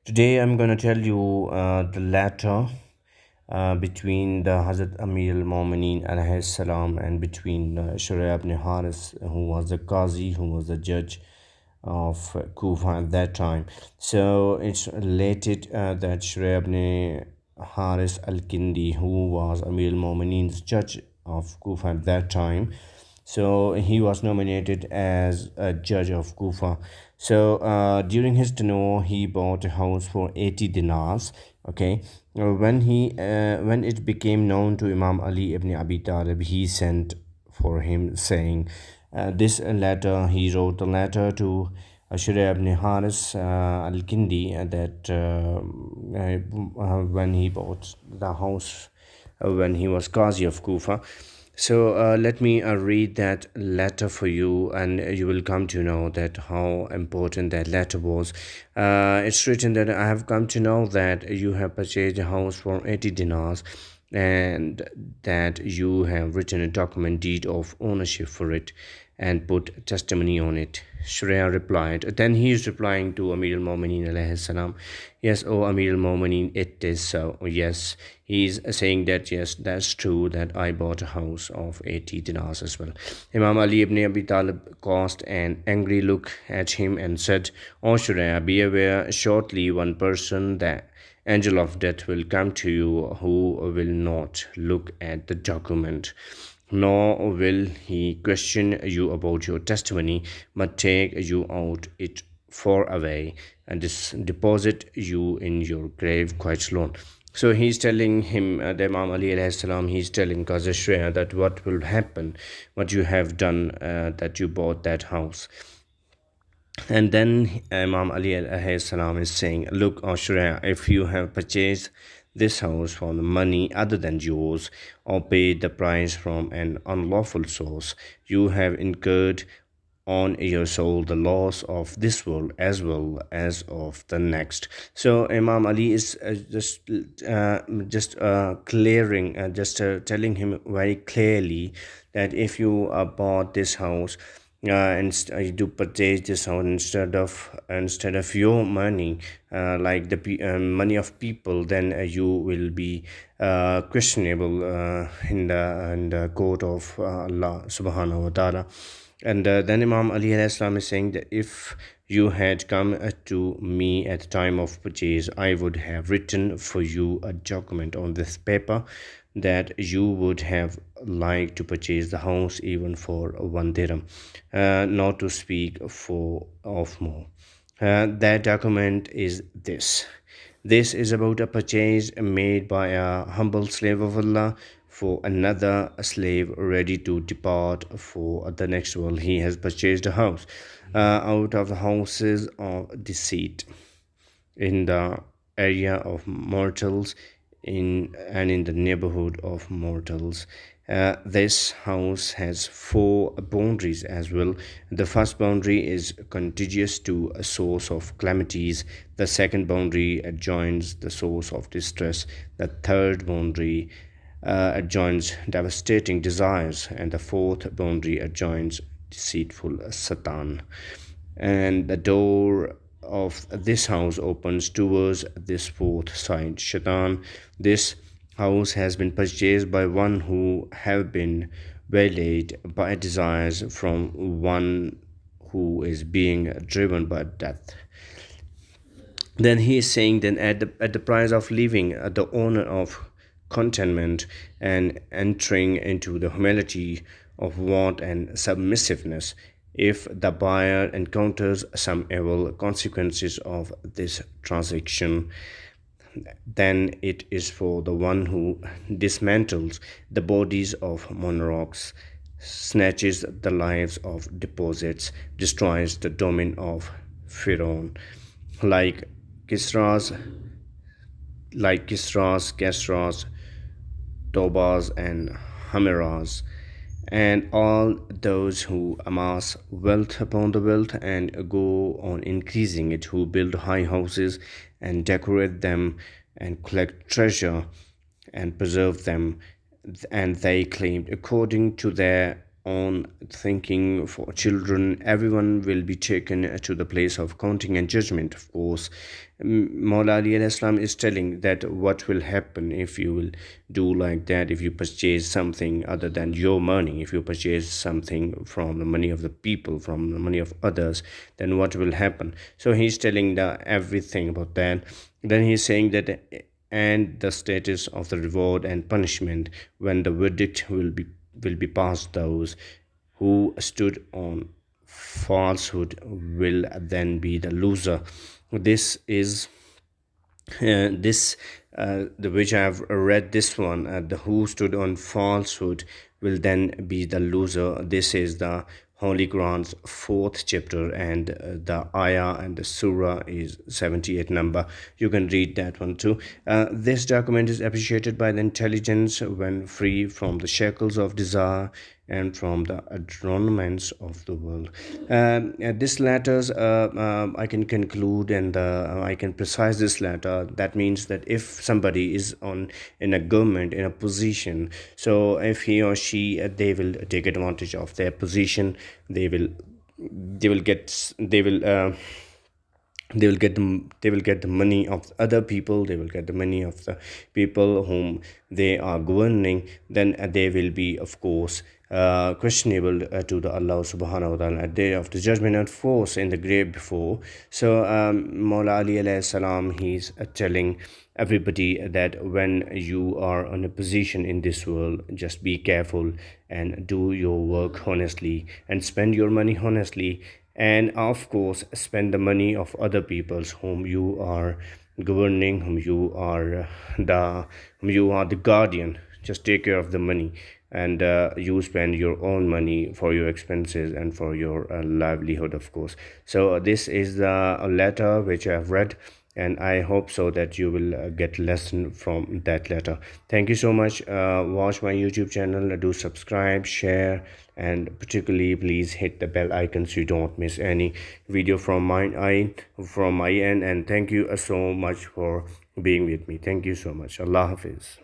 Today I'm going to tell you the letter between the Hazrat Ali A.S and between Shurayh Ibn al Harith, who was the Qazi, who was the judge of Kufa at that time. So it's related that Shurayh Ibn Harith al-Kindi, who was Amir al-Mu'mineen's judge of Kufa at that time, so he was nominated as a judge of Kufa. So during his tenure, he bought a house for 80 dinars. Okay, when it became known to Imam Ali ibn Abi Talib, he sent for him, saying, this letter. He wrote a letter to Shurayh ibn Haris al-Kindi that when he bought the house, when he was Qazi of Kufa. So let me read that letter for you, and you will come to know that how important that letter was. It's written that I have come to know that you have purchased a house for 80 dinars, and that you have written a document deed of ownership for it and put testimony on it. Shreya replied. Then he is replying to Amir al-Mu'mineen alayhi salam. Yes, O Amir al-Mu'mineen, it is so. Yes, he is saying that yes, that's true, that I bought a house of 80 dinars as well. Imam Ali ibn Abi Talib cast an angry look at him and said, O Shreya, be aware, shortly one person, the angel of death, will come to you, who will not look at the document, nor will he question you about your testimony, but take you out it far away and deposit you in your grave quite alone. So he's telling him, the Imam Ali alayhi salam, he's telling Qazi Shreya that what will happen, what you have done, that you bought that house. And then Imam Ali alayhi salam is saying, look, Shreya, if you have purchased this house from money other than yours, or paid the price from an unlawful source, you have incurred on your soul the loss of this world as well as of the next. So Imam Ali is clearing, telling him very clearly that if you bought this house, and you do purchase this house instead of your money, like the money of people, then you will be questionable in the court of Allah subhanahu wa ta'ala. And then Imam Ali alayhi is saying that if you had come to me at the time of purchase, I would have written for you a document on this paper that you would have liked to purchase the house even for 1 dirham, not to speak for of more. That document is this. This is about a purchase made by a humble slave of Allah for another slave ready to depart for the next world. He has purchased a house out of the houses of deceit in the area of mortals, in the neighborhood of mortals. This house has four boundaries as well. The first boundary is contiguous to a source of calamities. The second boundary adjoins the source of distress. The third boundary adjoins devastating desires, and the fourth boundary adjoins deceitful Satan. And the door of this house opens towards this fourth side, Shaitan. This house has been purchased by one who have been waylaid by desires, from one who is being driven by death. Then he is saying, then at the price of leaving the owner of contentment and entering into the humility of want and submissiveness, if the buyer encounters some evil consequences of this transaction, then it is for the one who dismantles the bodies of monarchs, snatches the lives of deposits, destroys the domain of Pharaoh, like Kisra's, Kesras, Tobas, and Hamiras, and all those who amass wealth upon the wealth and go on increasing it, who build high houses and decorate them and collect treasure and preserve them, and they claimed according to their on thinking for children. Everyone will be taken to the place of counting and judgment, of course. Maula Ali al-Islam is telling that what will happen if you will do like that, if you purchase something other than your money, if you purchase something from the money of the people, from the money of others, then what will happen. So he's telling the everything about that. Then he's saying that and the status of the reward and punishment when the verdict will be passed. Those who stood on falsehood will then be the loser. This is this the which I have read this one, the who stood on falsehood will then be the loser. This is the Holy Quran's fourth chapter, and the ayah and the surah is 78 number. You can read that one too. This document is appreciated by the intelligence when free from the shackles of desire and from the adornments of the world. This letters I can conclude, and I can precise this letter. That means that if somebody is on in a government in a position, so if he or she they will take advantage of their position. They will get the money of other people. They will get the money of the people whom they are governing. Then they will be, of course, questionable to the Allah subhanahu wa ta'ala at day of the judgment, and force in the grave before. So Maula Ali alayhi salam, he's telling everybody that when you are in a position in this world, just be careful and do your work honestly and spend your money honestly, and of course spend the money of other people's whom you are governing, whom you are the guardian. Just take care of the money, and you spend your own money for your expenses and for your livelihood, of course. So this is the letter which I have read, and I hope so that you will get lesson from that letter. Thank you so much. Watch my YouTube channel, do subscribe, share, and particularly please hit the bell icon so you don't miss any video from my end. And thank you so much for being with me. Thank you so much. Allah Hafiz.